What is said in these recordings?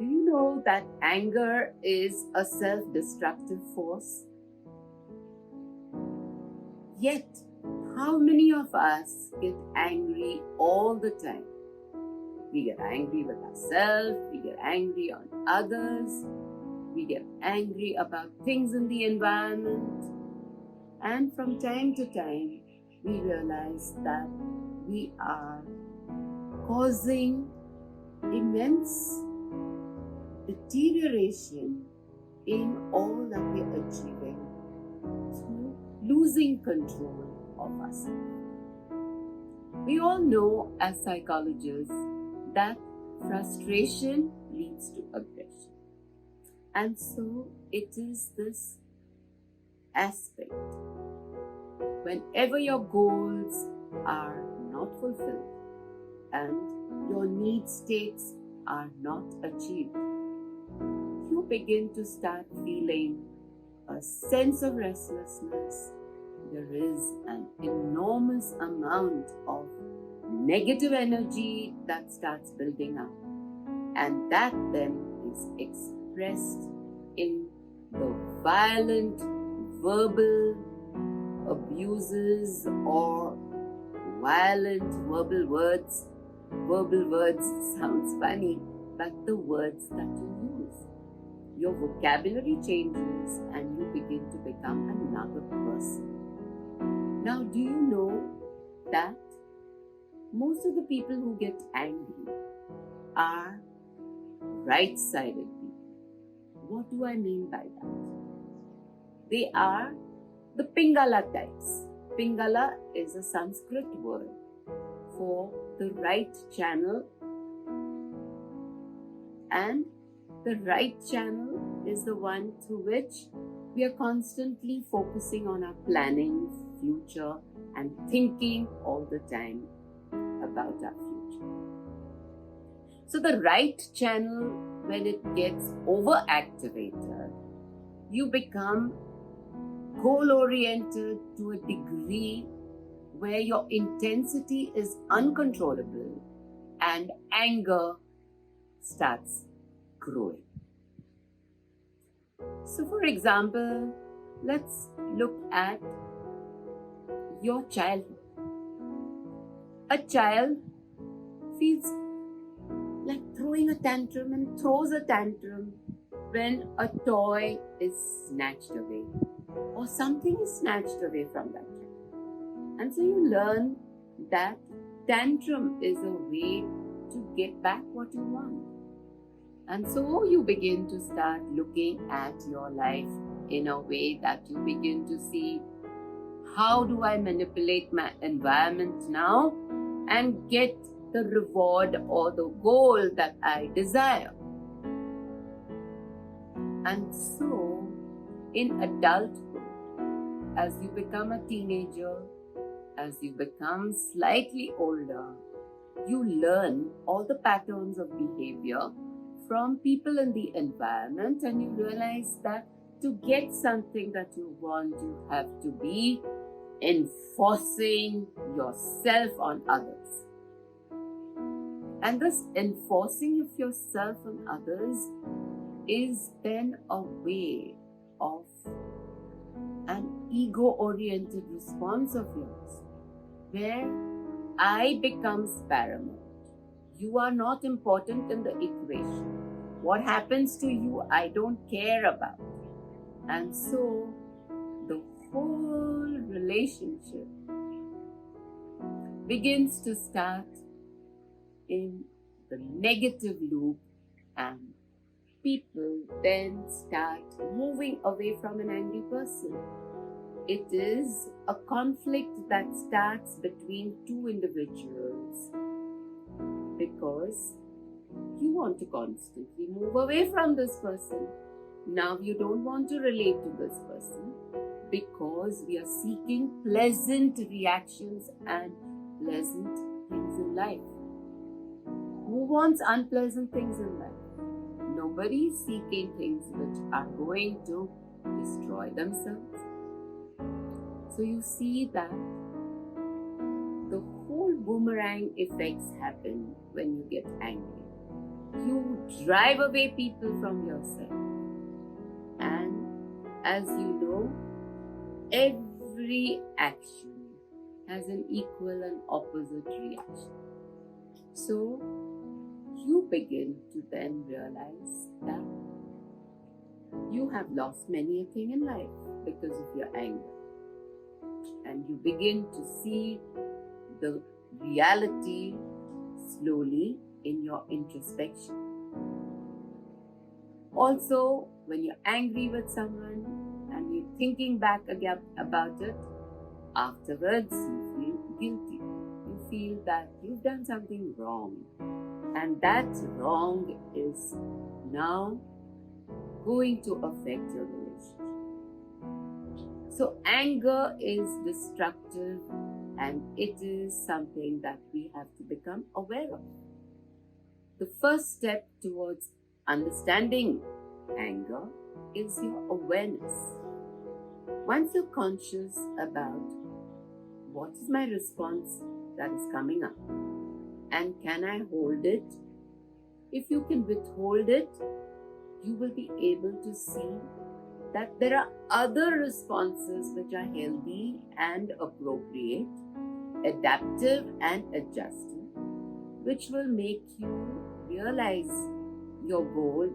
Do you know that anger is a self-destructive force? Yet, how many of us get angry all the time? We get angry with ourselves, we get angry on others, we get angry about things in the environment, and from time to time, we realize that we are causing immense deterioration in all that we're achieving through losing control of ourselves. We all know as psychologists that frustration leads to aggression. And so it is this aspect. Whenever your goals are not fulfilled and your need states are not achieved, you begin to start feeling a sense of restlessness. There is an enormous amount of negative energy that starts building up, and that then is expressed in the violent verbal abuses or violent verbal words. Verbal words sounds funny, but the words that you use. Your vocabulary changes and you begin to become another person. Now, do you know that most of the people who get angry are right-sided people? What do I mean by that? They are the Pingala types. Pingala is a Sanskrit word for the right channel, and the right channel is the one through which we are constantly focusing on our planning, future, and thinking all the time about our future. So the right channel, when it gets overactivated, you become goal-oriented to a degree where your intensity is uncontrollable and anger starts growing. So for example, let's look at your childhood. A child feels like throwing a tantrum and throws a tantrum when a toy is snatched away or something is snatched away from that child. And so you learn that tantrum is a way to get back what you want. And so you begin to start looking at your life in a way that you begin to see, how do I manipulate my environment now and get the reward or the goal that I desire? And so in adulthood, as you become a teenager, as you become slightly older, you learn all the patterns of behavior from people in the environment, and you realize that to get something that you want, you have to be enforcing yourself on others. And this enforcing of yourself on others is then a way of an ego-oriented response of yours, where I becomes paramount. You are not important in the equation. What happens to you, I don't care about. And so the whole relationship begins to start in the negative loop, and people then start moving away from an angry person. It is a conflict that starts between two individuals because you want to constantly move away from this person. Now you don't want to relate to this person because we are seeking pleasant reactions and pleasant things in life. Who wants unpleasant things in life? Nobody is seeking things which are going to destroy themselves. So you see that the whole boomerang effects happen when you get angry. You drive away people from yourself. And as you know, every action has an equal and opposite reaction. So you begin to then realize that you have lost many a thing in life because of your anger. And you begin to see the reality slowly in your introspection. Also, when you're angry with someone and you're thinking back again about it, afterwards you feel guilty. You feel that you've done something wrong. And that wrong is now going to affect your relationship. So anger is destructive and it is something that we have to become aware of. The first step towards understanding anger is your awareness. Once you're conscious about what is my response that is coming up and can I hold it? If you can withhold it, you will be able to see that there are other responses which are healthy and appropriate, adaptive and adjustive, which will make you realize your goal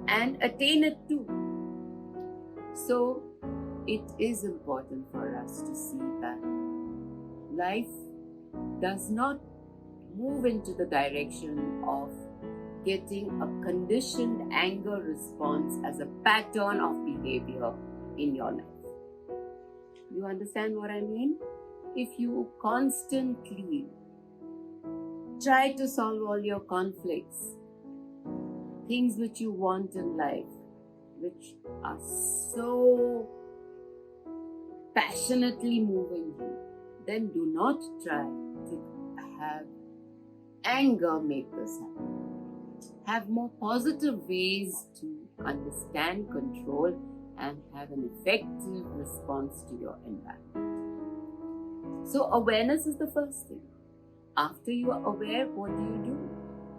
and attain it too. So it is important for us to see that life does not move into the direction of getting a conditioned anger response as a pattern of behavior in your life. You understand what I mean? If you constantly try to solve all your conflicts, things which you want in life, which are so passionately moving you, then do not try to have anger make this happen. Have more positive ways to understand, control, and have an effective response to your environment. So awareness is the first thing. After you are aware, what do?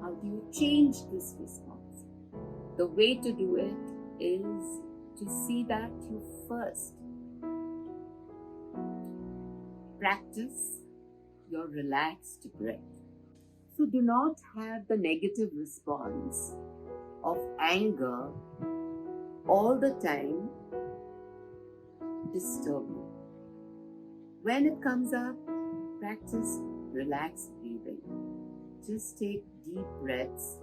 How do you change this response? The way to do it is to see that you first practice your relaxed breath. So do not have the negative response of anger all the time disturb you. When it comes up, practice relaxed breathing. Just take deep breaths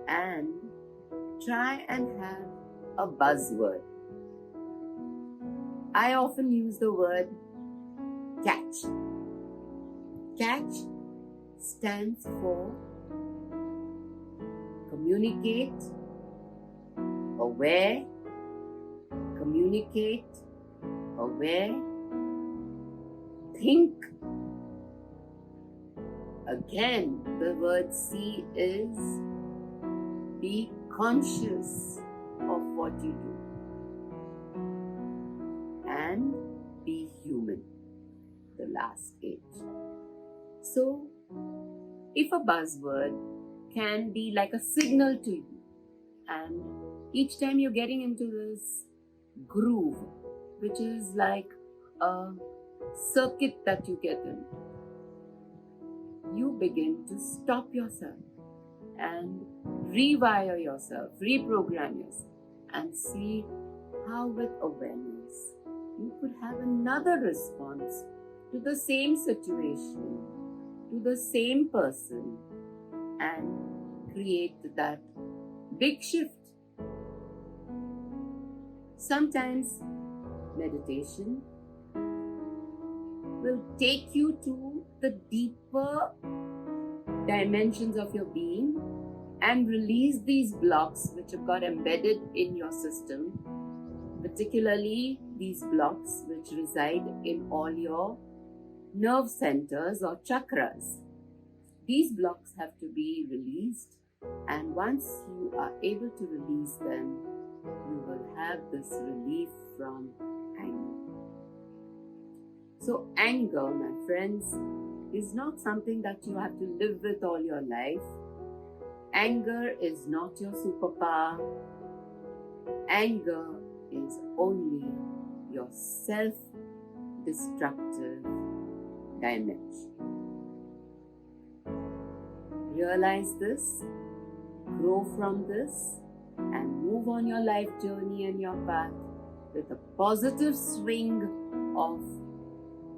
and try and have a buzzword. I often use the word catch. Catch stands for communicate, aware, communicate, aware, think. Again, the word C is be conscious of what you do and be human, the last H. So, if a buzzword can be like a signal to you, and each time you're getting into this groove, which is like a circuit that you get in, you begin to stop yourself and rewire yourself, reprogram yourself, and see how with awareness you could have another response to the same situation, to the same person, and create that big shift. Sometimes meditation will take you to the deeper dimensions of your being and release these blocks which have got embedded in your system, particularly these blocks which reside in all your nerve centers or chakras. These blocks have to be released, and once you are able to release them, you will have this relief from anger. So anger, my friends, is not something that you have to live with all your life. Anger is not your superpower. Anger is only your self destructive dimension. Realize this, grow from this, and move on your life journey and your path with a positive swing of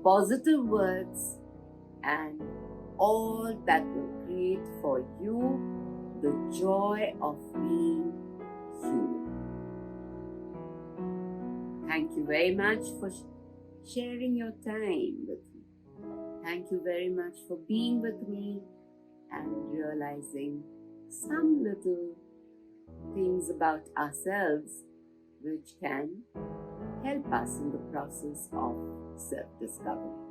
positive words and all that will create for you the joy of being human. Thank you very much for sharing your time with me. Thank you very much for being with me and realizing some little things about ourselves which can help us in the process of self-discovery.